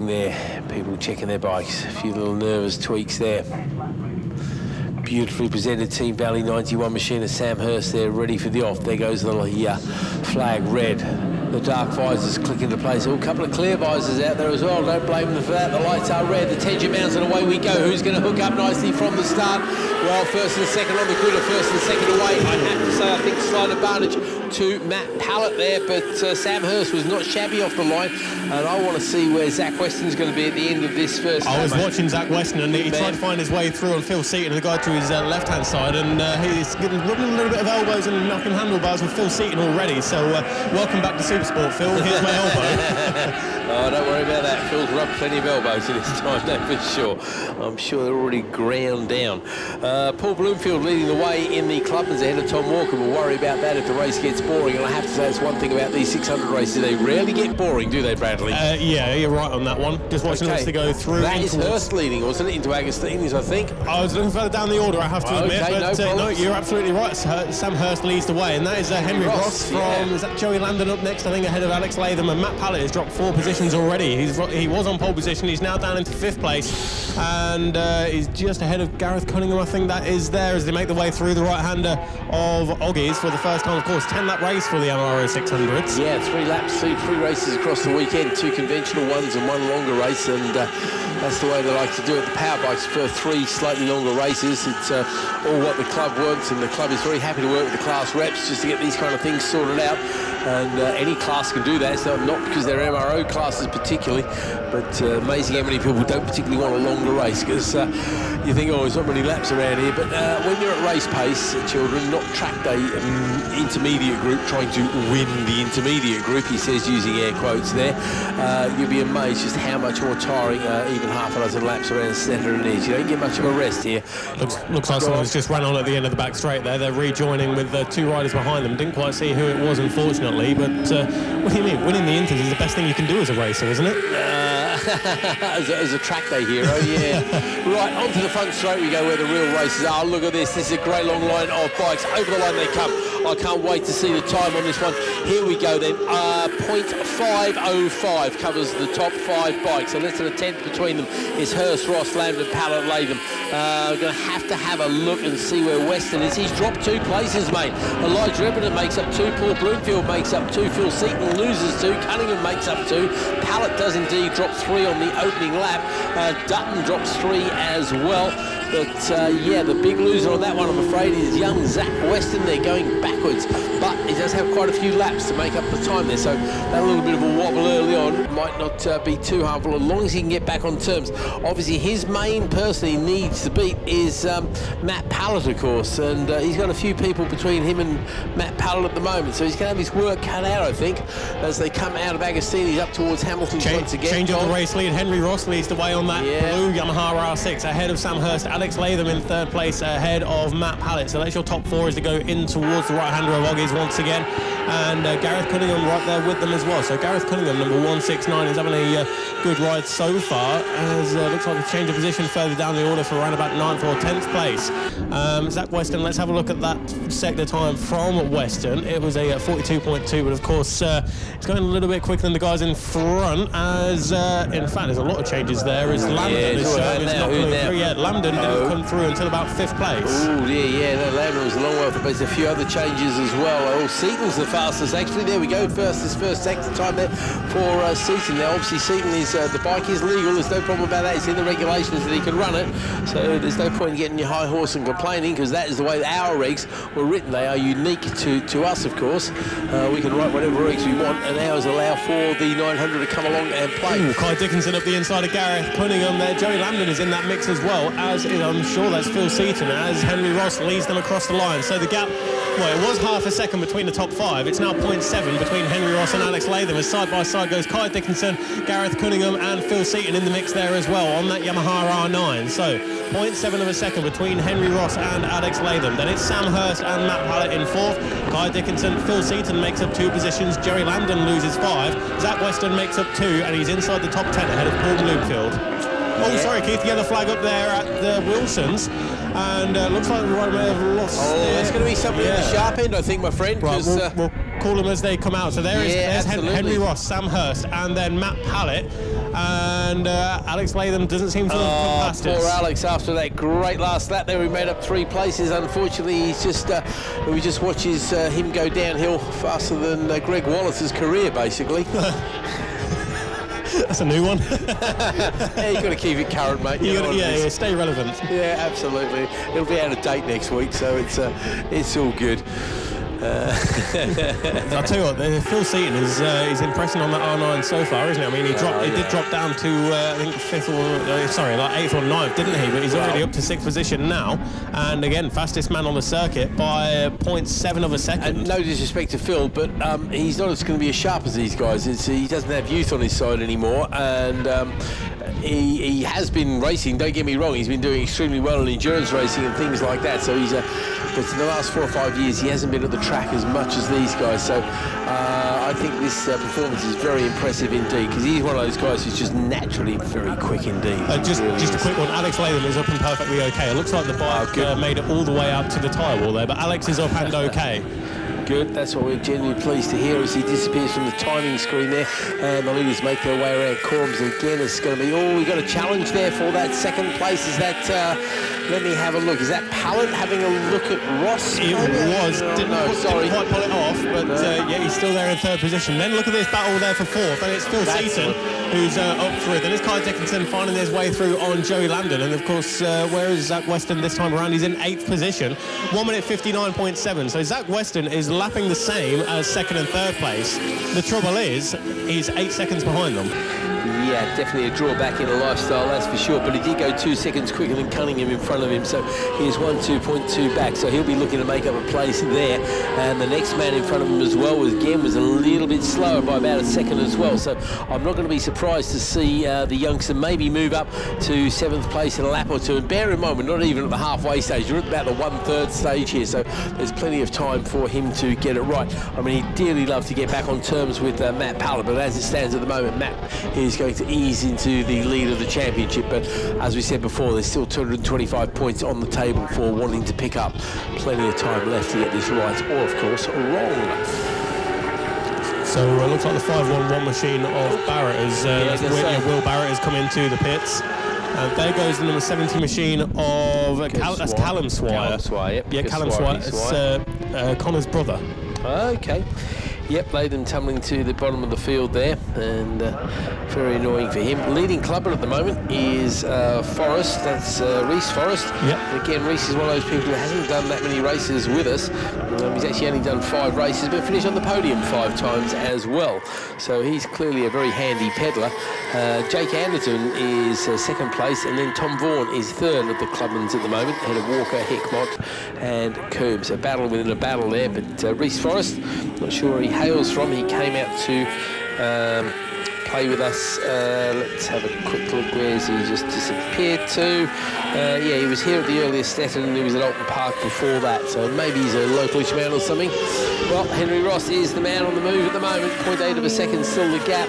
There, people checking their bikes, a few little nervous tweaks there. Beautifully presented Team Valley 91 machine of Sam Hurst there, ready for the off. There goes the flag red. The dark visors click into place. Oh, a couple of clear visors out there as well. Don't blame them for that. The lights are red. The tension mounts and away we go. Who's going to hook up nicely from the start? Well, first and second on the grid, or first and second away. I have to say, I think slight advantage to Matt Pallett there, but Sam Hurst was not shabby off the line, and I want to see where Zach Weston's going to be at the end of this first. I was watching Zach Weston, and he tried to find his way through on Phil Seaton, the guy to his left-hand side, and he's rubbing a little bit of elbows and knocking handlebars with Phil Seaton already. So welcome back to Supersport, Phil. Here's my elbow. Oh, don't worry about that. Phil's rubbed plenty of elbows in his time, that's for sure. I'm sure they're already ground down. Paul Bloomfield leading the way in the clubman's ahead of Tom Walker. We'll worry about that if the race gets boring. And I have to say, it's one thing about these 600 races. They rarely get boring, do they, Bradley? Yeah, you're right on that one. Just watching us to go through. That is Hurst leading, wasn't it, into Agostini's, I think? I was looking further down the order, I have to admit. But no, you're absolutely right. Sam Hurst leads the way. And that is Henry Ross from, is that Joey Landon up next, I think, ahead of Alex Latham. And Matt Pallett has dropped 4 positions already. He was on pole position. He's now down into 5th place. And he's just ahead of Gareth Cunningham, I think that is there, as they make the way through the right-hander of Oggies for the first time, of course. 10-lap race for the MRO 600s. Yeah, 3 laps, 3 races across the weekend, 2 conventional ones and 1 longer race, and that's the way they like to do it. The power bikes for 3 slightly longer races. It's all what the club wants, and the club is very happy to work with the class reps just to get these kind of things sorted out. And any class can do that. It's not because they're MRO classes particularly, but amazing how many people don't particularly want a longer race, because you think, oh, there's not many laps around here. But when you're at race pace, children, not track day intermediate group trying to win the intermediate group, he says using air quotes there, you'll be amazed just how much more tiring even half a dozen laps around Snetterton is. You don't get much of a rest here. Looks like someone's just ran on at the end of the back straight there. They're rejoining with 2 riders behind them. Didn't quite see who it was, unfortunately. But what do you mean? Winning the Inters is the best thing you can do as a racer, isn't it? as a track day hero, yeah. Right, onto the front straight we go, where the real races are. Look at this. This is a great long line of bikes. Over the line they come. I can't wait to see the time on this one. Here we go then. 0.505 covers the top 5 bikes. So less than a tenth between them is Hurst, Ross, Lambert, Pallett, Latham. We're going to have a look and see where Weston is. He's dropped 2 places, mate. Elijah Ebbington makes up 2. Paul Bloomfield makes up 2. Phil Seaton loses 2. Cunningham makes up 2. Pallett does indeed drop 3 on the opening lap. Dutton drops 3 as well. But yeah, the big loser on that one, I'm afraid, is young Zach Weston. They're going backwards, but he does have quite a few laps to make up the time there, so that little bit of a wobble early on might not be too harmful, as long as he can get back on terms. Obviously, his main person he needs to beat is Matt Pallett, of course, and he's got a few people between him and Matt Pallett at the moment, so he's going to have his work cut out, I think, as they come out of Agostini's up towards Hamilton once again. Change of the race lead. Henry Ross leads the way on that blue Yamaha R6 ahead of Sam Hurst. Alex Latham in 3rd place ahead of Matt Pallett. So that's your top 4 as they go in towards the right-hander of Oggies once again. And Gareth Cunningham right there with them as well. So Gareth Cunningham, number 169, is having a good ride so far, as looks like a change of position further down the order for around about 9th or 10th place. Zach Weston, let's have a look at that sector time from Weston. It was a 42.2, but of course it's going a little bit quicker than the guys in front, as in fact there's a lot of changes there, as Lambden is not coming through yet. Lambden didn't come through until about 5th place. Oh yeah, no, Lambden was a long way off, but there's a few other changes as well. Oh, Seaton's the fastest actually. There we go, first sector time there for Seaton. Now obviously Seaton is, the bike is legal, there's no problem about that, it's in the regulations that he can run it, so there's no point in getting your high horse and complaining, because that is the way that our regs were written. They are unique to us, of course. We can write whatever regs we want, and ours allow for the 900 to come along and play. Ooh, Kai Dickinson up the inside of Gareth Cunningham there. Joey Lambden is in that mix as well, as I'm sure that's Phil Seaton, as Henry Ross leads them across the line. So the gap, well, it was half a second between the top 5. It's now 0.7 between Henry Ross and Alex Latham, as side by side goes Kai Dickinson, Gareth Cunningham and Phil Seaton in the mix there as well on that Yamaha R9. So 0.7 of a second between Henry Ross and Alex Latham. Then it's Sam Hurst and Matt Pallett in 4th. Kai Dickinson, Phil Seaton makes up 2 positions. Jerry Lambden loses 5. Zach Weston makes up 2, and he's inside the top 10 ahead of Paul Bloomfield. Oh, sorry, Keith, yellow flag up there at the Wilsons. And looks like the rider may have lost. Oh, that's going to be something at the sharp end, I think, my friend. Right, we'll call them as they come out. So there's Henry Ross, Sam Hurst, and then Matt Pallett. and Alex Latham doesn't seem to have come past poor us. Alex, after that great last lap there, we made up 3 places. Unfortunately, he's just we just watches him go downhill faster than Greg Wallace's career, basically. That's a new one. Yeah, you've got to keep it current, mate. Yeah, stay relevant. Yeah, absolutely. It'll be out of date next week, so it's all good. I'll tell you what, Phil Seaton is impressing on that R9 so far, isn't he? I mean, he did drop down to I think 8th or 9th, didn't he? But he's already up to 6th position now, and again, fastest man on the circuit by 0.7 of a second. And no disrespect to Phil, but he's not going to be as sharp as these guys. He doesn't have youth on his side anymore, and he has been racing. Don't get me wrong, he's been doing extremely well in endurance racing and things like that. So he's but in the last 4 or 5 years, he hasn't been at the track as much as these guys. So I think this performance is very impressive indeed, because he's one of those guys who's just naturally very quick indeed. Just a quick one. Alex Latham is up and perfectly okay. It looks like the bike made it all the way up to the tyre wall there, but Alex is up and okay. Good, that's what we're genuinely pleased to hear as he disappears from the timing screen there, and the leaders make their way around corners. And again, it's going to be, we've got a challenge there for that second place. Is that, let me have a look, is that Pallet having a look at Ross? It was, didn't quite pull it off, but yeah, he's still there in 3rd position. Then look at this battle there for 4th, and it's Phil Seaton who's up through. Then it's Kai Dickinson finding his way through on Joey Landon, and of course, where is Zach Weston this time around? He's in 8th position, 1 minute 59.7. So Zach Weston is lapping the same as 2nd and 3rd place. The trouble is, he's 8 seconds behind them. Yeah, definitely a drawback in a lifestyle, that's for sure. But he did go 2 seconds quicker than Cunningham in front of him, so he's 2.2 back. So he'll be looking to make up a place there. And the next man in front of him as well was a little bit slower by about a second as well. So I'm not going to be surprised to see the youngster maybe move up to 7th place in a lap or 2. And bear in mind, we're not even at the halfway stage. We're at about the 1/3 stage here, so there's plenty of time for him to get it right. I mean, he'd dearly love to get back on terms with Matt Pallet, but as it stands at the moment, Matt is going to ease into the lead of the championship. But as we said before, there's still 225 points on the table for wanting to pick up. Plenty of time left to get this right, or of course wrong. So it looks like the 511 machine of Barrett is Will Barrett has come into the pits. And there goes the number 70 machine of that's Callum Swire. Callum Swire, yep. Yeah, Callum Swire. It's Connor's brother. Okay. Yep, Latham tumbling to the bottom of the field there, and very annoying for him. Leading clubber at the moment is Forrest, that's Reese Forrest. Yep. And again, Reese is one of those people who hasn't done that many races with us. He's actually only done 5 races, but finished on the podium 5 times as well. So he's clearly a very handy peddler. Jake Anderton is 2nd place, and then Tom Vaughan is 3rd of the clubmans at the moment, ahead of Walker, Hickmott and Coombs. A battle within a battle there, but Reese Forrest, not sure where he hails from. He came out to play with us. Let's have a quick look. Where's he just disappeared to? Yeah, he was here at the earlier Snetterton, and he was at Alton Park before that, so maybe he's a localish man or something. Well, Henry Ross is the man on the move at the moment. 0.8 of a second still the gap.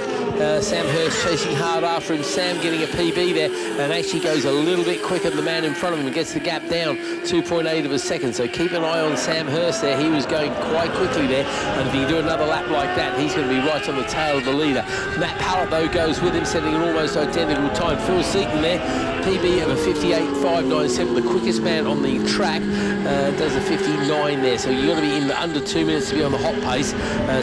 Sam Hurst chasing hard after him. Sam getting a PB there, and actually goes a little bit quicker than the man in front of him and gets the gap down 2.8 of a second. So keep an eye on Sam Hurst there. He was going quite quickly there, and if he can do another lap like that, he's going to be right on the tail of the leader. Matt Pallet, though, goes with him, setting an almost identical time. Phil Seaton there, PB of a 58.597, the quickest man on the track, does a 59 there. So you've got to be in the under 2 minutes to be on the hot pace.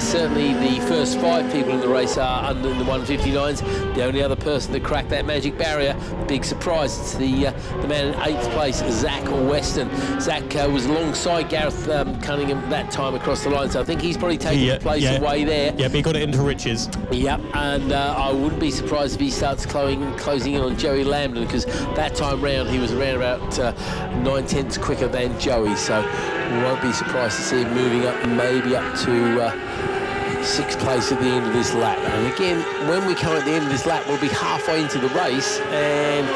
Certainly the first 5 people in the race are under the 159s. The only other person to crack that magic barrier, big surprise, it's the man in 8th place, Zach Weston. Zach was alongside Gareth Cunningham that time across the line, so I think he's probably taking the place away there. Yeah, but he got it into riches. Yep, and I wouldn't be surprised if he starts closing in on Joey Lambden, because that time round he was around about 9/10 quicker than Joey, so we won't be surprised to see him moving up, maybe up to 6th place at the end of this lap. And again, when we come at the end of this lap, we'll be halfway into the race, and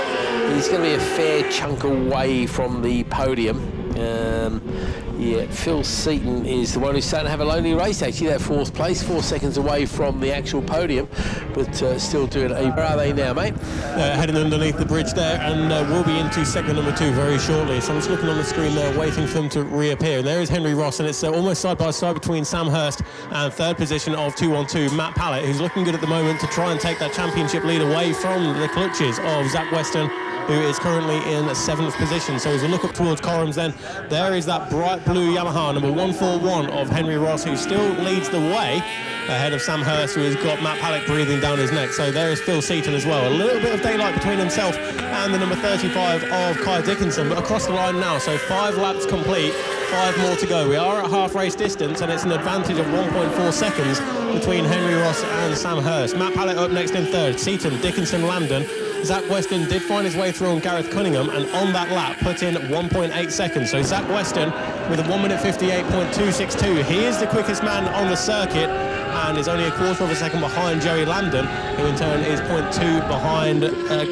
he's going to be a fair chunk away from the podium. Yeah, Phil Seaton is the one who's starting to have a lonely race, actually. That 4th place, 4 seconds away from the actual podium, but still doing it. Where are they now, mate? Heading underneath the bridge there, and we'll be into sector number 2 very shortly. So I'm just looking on the screen there, waiting for them to reappear. And there is Henry Ross, and it's almost side by side between Sam Hurst and 3rd position of 212, Matt Pallett, who's looking good at the moment to try and take that championship lead away from the clutches of Zach Weston, who is currently in 7th position. So as we look up towards Corrams then, there is that bright blue Yamaha, number 141 of Henry Ross, who still leads the way ahead of Sam Hurst, who has got Matt Pallett breathing down his neck. So there is Phil Seaton as well. A little bit of daylight between himself and the number 35 of Kai Dickinson, but across the line now. So 5 laps complete, 5 more to go. We are at half race distance, and it's an advantage of 1.4 seconds between Henry Ross and Sam Hurst. Matt Pallett up next in 3rd, Seaton, Dickinson, Lambden. Zach Weston did find his way through on Gareth Cunningham, and on that lap put in 1.8 seconds. So Zach Weston with a 1 minute 58.262. He is the quickest man on the circuit and is only a quarter of a second behind Joey Lambden, who in turn is 0.2 behind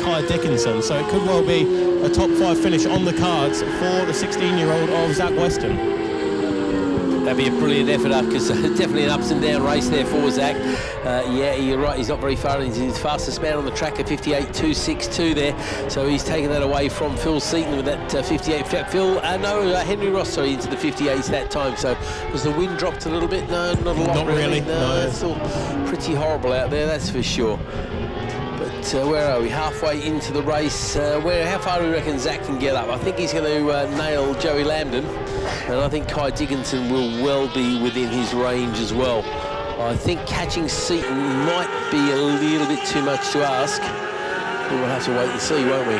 Kai Dickinson. So it could well be a top 5 finish on the cards for the 16-year-old of Zach Weston. That'd be a brilliant effort, because definitely an ups and down race there for Zach. Yeah, you're right, he's not very far. He's the fastest man on the track at 58.262 there. So he's taken that away from Phil Seaton with that 58. Henry Ross, sorry, into the 58s that time. So was the wind dropped a little bit? No, not a lot. Not really. No, it's all pretty horrible out there, that's for sure. But where are we? Halfway into the race. How far do we reckon Zach can get up? I think he's going to nail Joey Lambden, and I think Kai Dickinson will well be within his range as well. I think catching Seaton might be a little bit too much to ask. We'll have to wait and see, won't we?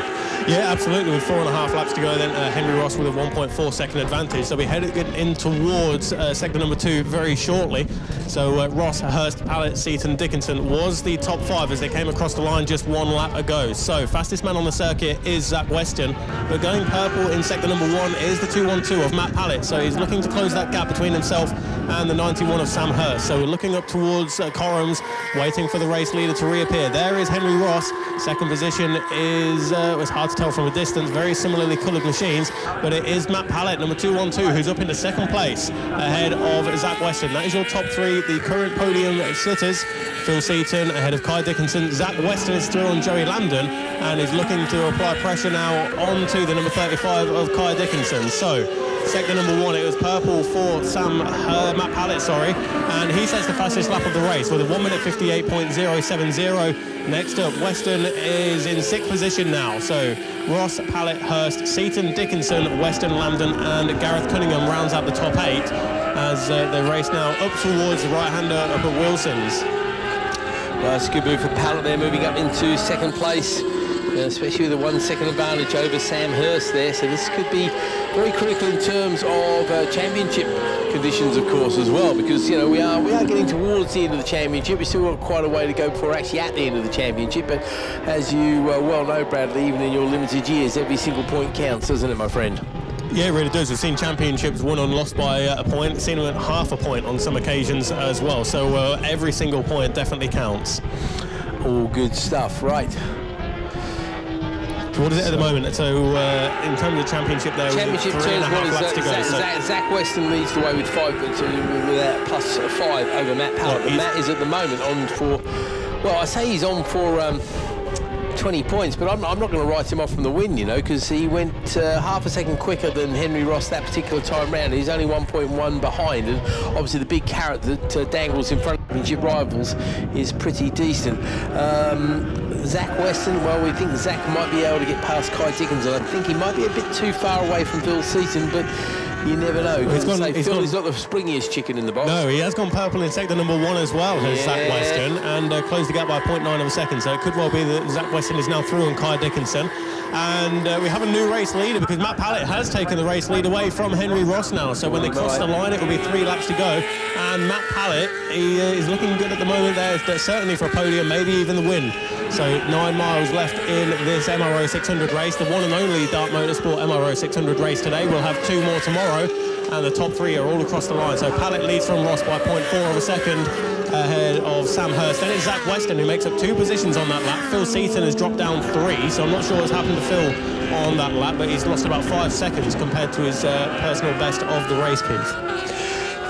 Yeah, absolutely. With 4.5 laps to go, then Henry Ross with a 1.4 second advantage. So we headed in towards sector number 2 very shortly. So Ross, Hurst, Pallett, Seaton, Dickinson was the top 5 as they came across the line just 1 lap ago. So fastest man on the circuit is Zach Weston, but going purple in sector number 1 is the 212 of Matt Pallett. So he's looking to close that gap between himself and the 91 of Sam Hurst. So we're looking up towards Corrams, waiting for the race leader to reappear. There is Henry Ross. Second position is, it's hard to tell from a distance, very similarly coloured machines, but it is Matt Pallett, number 212, who's up into 2nd place ahead of Zach Weston. That is your top 3, the current podium sitters. Phil Seaton ahead of Kai Dickinson. Zach Weston is still on Joey Lambden and is looking to apply pressure now onto the number 35 of Kai Dickinson. So sector number 1, it was purple for Matt Pallett, and he sets the fastest lap of the race with a 1 minute 58.070. Next up, Weston is in 6th position now. So Ross, Pallett, Hurst, Seaton, Dickinson, Weston, Lambden, and Gareth Cunningham rounds out the top 8 as they race now up towards the right-hander up at Wilson's. Well, it's a good move for Pallett there, moving up into 2nd place. Especially with a 1 second advantage over Sam Hurst there, so this could be very critical in terms of championship conditions, of course, as well, because we are getting towards the end of the championship. We still got quite a way to go before we're actually at the end of the championship, but as you well know, Bradley, even in your limited years, every single point counts, doesn't it, my friend? Yeah, it really does. We've seen championships won and lost by a point, seen them at half a point on some occasions as well, so every single point definitely counts. All good stuff, right. What is it at the moment? So in terms of the championship there, championship 3.5 laps to go. Zach Weston leads the way with 5, with that plus 5 over Matt Pallett. And Matt is at the moment on for, well, I say he's on for 20 points, but I'm not going to write him off from the win, because he went half a second quicker than Henry Ross that particular time round. He's only 1.1 behind, and obviously the big carrot that dangles in front of championship rivals is pretty decent. Zach Weston, well, we think Zach might be able to get past Kai Dickinson. I think he might be a bit too far away from Phil Seaton, but you never know. He's not the springiest chicken in the box. No, he has gone purple in sector number 1 as well, has Zach Weston, and closed the gap by 0.9 of a second. So it could well be that Zach Weston is now through on Kai Dickinson. And we have a new race leader because Matt Pallett has taken the race lead away from Henry Ross now. So when they cross the line, it will be 3 laps to go. And Matt Pallett, he is looking good at the moment there, certainly for a podium, maybe even the win. So 9 miles left in this MRO 600 race, the one and only Dart Motorsport MRO 600 race today. We'll have 2 more tomorrow, and the top 3 are all across the line. So Pallett leads from Ross by 0.4 of a second. ahead of Sam Hurst. Then it's Zach Weston who makes up 2 positions on that lap. Phil Seaton has dropped down 3, so I'm not sure what's happened to Phil on that lap, but he's lost about 5 seconds compared to his personal best of the race, Keith.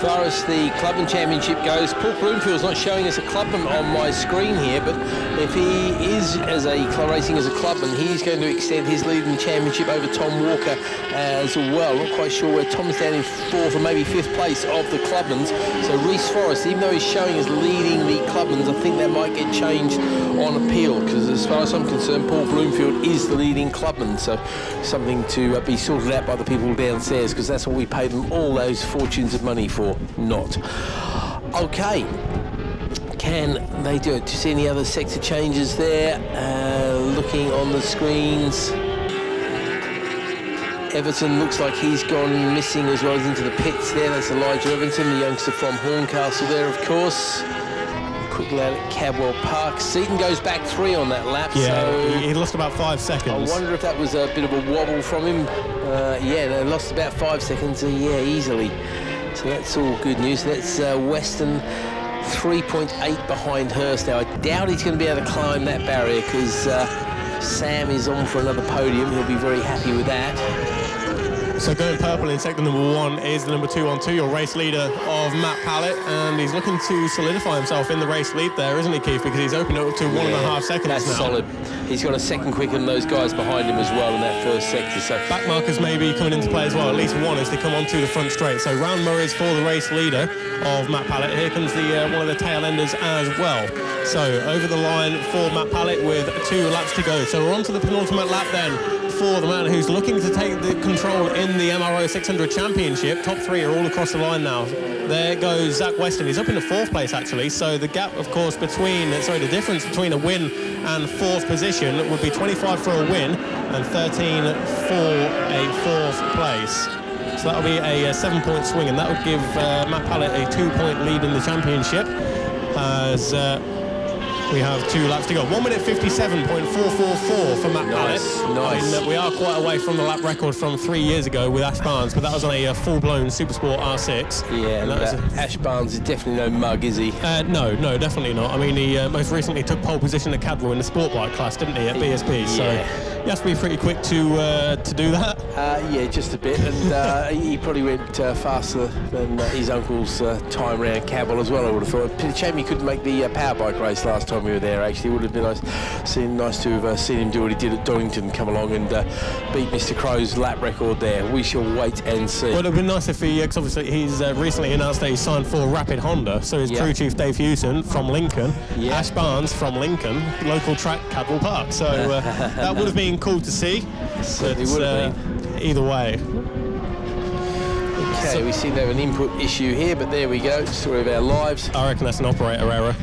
As far as the Clubman Championship goes, Paul Bloomfield's not showing us a Clubman on my screen here, but if he is racing as a Clubman, he's going to extend his lead in the championship over Tom Walker as well. Not quite sure where Tom's down in 4th or maybe 5th place of the Clubmans. So Reece Forrest, even though he's showing as leading the Clubmans, I think that might get changed on appeal, because as far as I'm concerned, Paul Bloomfield is the leading Clubman. So something to be sorted out by the people downstairs, because that's what we paid them all those fortunes of money for. Not. Okay. Can they do it? Do you see any other sector changes there? Looking on the screens. Everton looks like he's gone missing as well as into the pits there. That's Elijah Everton, the youngster from Horncastle there, of course. Quick lad at Cadwell Park. Seaton goes back 3 on that lap. Yeah, so he lost about 5 seconds. I wonder if that was a bit of a wobble from him. Yeah, they lost about 5 seconds. Yeah, easily. So that's all good news. That's Weston 3.8 behind Hurst now. I doubt he's going to be able to climb that barrier, because Sam is on for another podium. He'll be very happy with that. So going purple in sector number 1 is the number 2 on 2, your race leader of Matt Pallett, and he's looking to solidify himself in the race lead there, isn't he, Keith? Because he's opened it up to 1.5 seconds that's now. Solid. He's got a second quicker than those guys behind him as well in that first sector. So back markers may be coming into play as well. At least one as they come onto the front straight. So round Murray's for the race leader of Matt Pallett. Here comes the one of the tail enders as well. So over the line for Matt Pallett with 2 laps to go. So we're on to the penultimate lap then for the man who's looking to take the control in the MRO 600 Championship. Top 3 are all across the line now. There goes Zach Weston. He's up in the 4th place actually. So the gap, of course, the difference between a win and 4th position would be 25 for a win and 13 for a 4th place. So that'll be a 7-point swing, and that would give Matt Pallett a 2-point lead in the championship as we have 2 laps to go. 1 minute 57.444 for Matt Pallett. Nice. I mean, we are quite away from the lap record from 3 years ago with Ash Barnes, but that was on a full-blown Supersport R6. Yeah, and Ash Barnes is definitely no mug, is he? No, definitely not. I mean, he most recently took pole position at Cadwell in the sport bike class, didn't he, at BSP? So he has to be pretty quick to do that. Yeah, just a bit, and he probably went faster than his uncle's time around Cadwell as well, I would have thought. It's a shame he couldn't make the power bike race last time we were there, actually. It would have been nice to have seen him do what he did at Donington, come along and beat Mr. Crow's lap record there. We shall wait and see. Well, it would have been nice if he, because obviously he's recently announced that he signed for Rapid Honda, so his crew chief Dave Hewson from Lincoln, Ash Barnes from Lincoln, local track Cadwell Park. So that would have been cool to see. Certainly would have been. Either way. Okay, so we seem to have an input issue here, but there we go. Story of our lives. I reckon that's an operator error.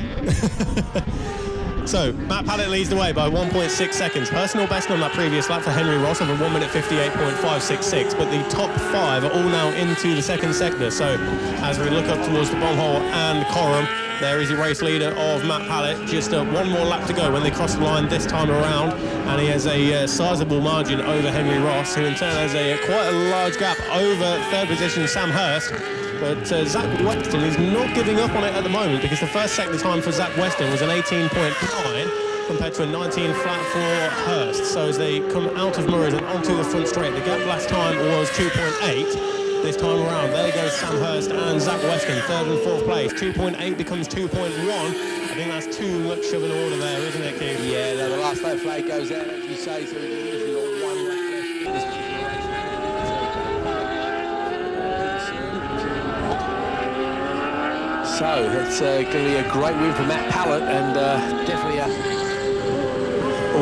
So, Matt Pallett leads the way by 1.6 seconds. Personal best on that previous lap for Henry Ross of a 1 minute 58.566, but the top 5 are all now into the second sector. So, as we look up towards the bomb hole and Coram, there is your race leader of Matt Pallett. Just 1 more lap to go when they cross the line this time around, and he has a sizable margin over Henry Ross, who in turn has quite a large gap over 3rd position Sam Hurst. But Zach Weston is not giving up on it at the moment, because the first sector time for Zach Weston was an 18.9 compared to a 19 flat for Hurst. So as they come out of Murray's and onto the front straight, the gap last time was 2.8. This time around, there goes Sam Hurst and Zach Weston, 3rd and 4th place. 2.8 becomes 2.1. I think that's too much of an order there, isn't it, Keith? Yeah, no, the last lap flag goes out, as you say, so we've usually got 1 lap left in this particular race. So it's going to be a great win for Matt Pallett, and definitely a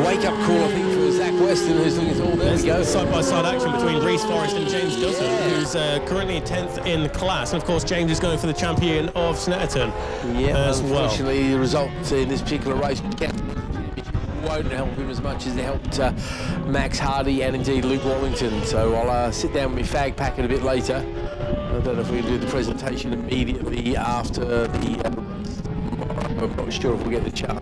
wake-up call, I think, for Zach Weston, who's looking at all. There we go. Side-by-side action between Reece Forrest and James Dutton, who's currently 10th in class. And, of course, James is going for the champion of Snetterton as well. Unfortunately, the result in this particular race won't help him as much as it helped Max Hardy and, indeed, Luke Wallington. So I'll sit down with my fag packet a bit later. I don't know if we can do the presentation immediately after the race tomorrow. I'm not sure if we'll get the chance.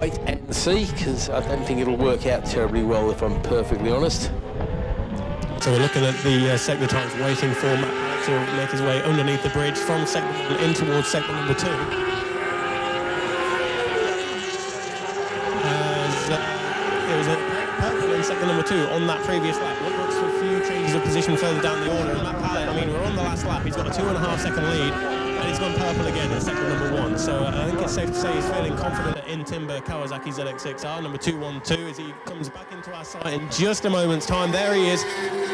Wait and see, because I don't think it'll work out terribly well, if I'm perfectly honest. So we're looking at the sector times, waiting for Matt to make his way underneath the bridge from sector 1 in towards sector number 2. was a purple in sector number 2 on that previous lap. What looks for a few changes of position further down the order. And Matt Pallet, I mean, we're on the last lap. He's got a 2.5 second lead, and he's gone purple again in sector number 1. So I think it's safe to say he's feeling confident in Timber Kawasaki ZX6R, number 212, as he comes back into our sight in just a moment's time. There he is,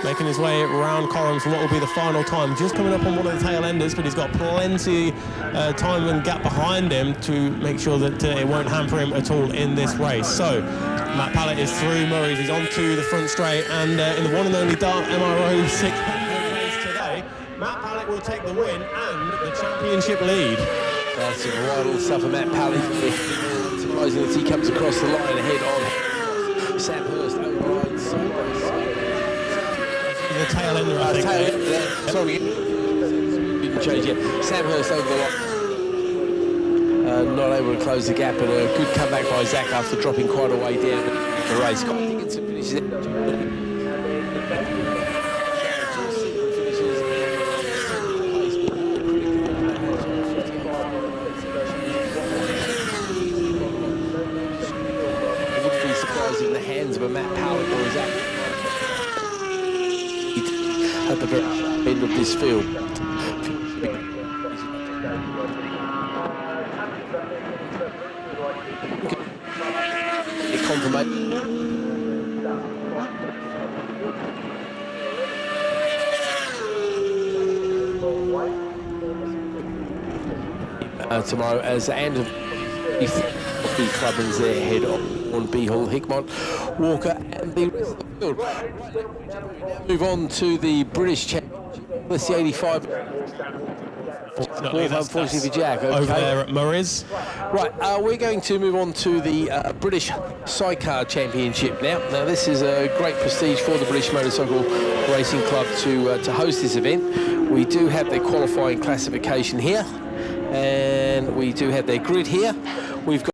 making his way around Coram for what will be the final time. Just coming up on one of the tail enders, but he's got plenty time and gap behind him to make sure that it won't hamper him at all in this race. So Matt Pallet is through Murray's, he's on to the front straight, and in the one and only Dart MRO 600 race today, Matt Pallet will take the win and the championship lead. That's some vital stuff for Matt Pallet. Surprising as he comes across the line ahead on Sam Hurst overrides. The tail ender, I think. Sorry, didn't change yet. Sam Hurst over the line. Not able to close the gap, and a good comeback by Zach after dropping quite a way down the race. Scott Dickinson finishes it. It wouldn't be surprising in the hands of a Matt Pallet or Zach at the very end of this field. Tomorrow as and the clubbers there head on Beehall, Hickmont, Walker and the rest of the field. Move on to the British Championship. That's the 85. Unfortunately for Jack. Okay. Over there at Murray's. Right, we're going to move on to the British Sidecar Championship now. Now, this is a great prestige for the British Motorcycle Racing Club to host this event. We do have their qualifying classification here, and we do have their grid here. We've got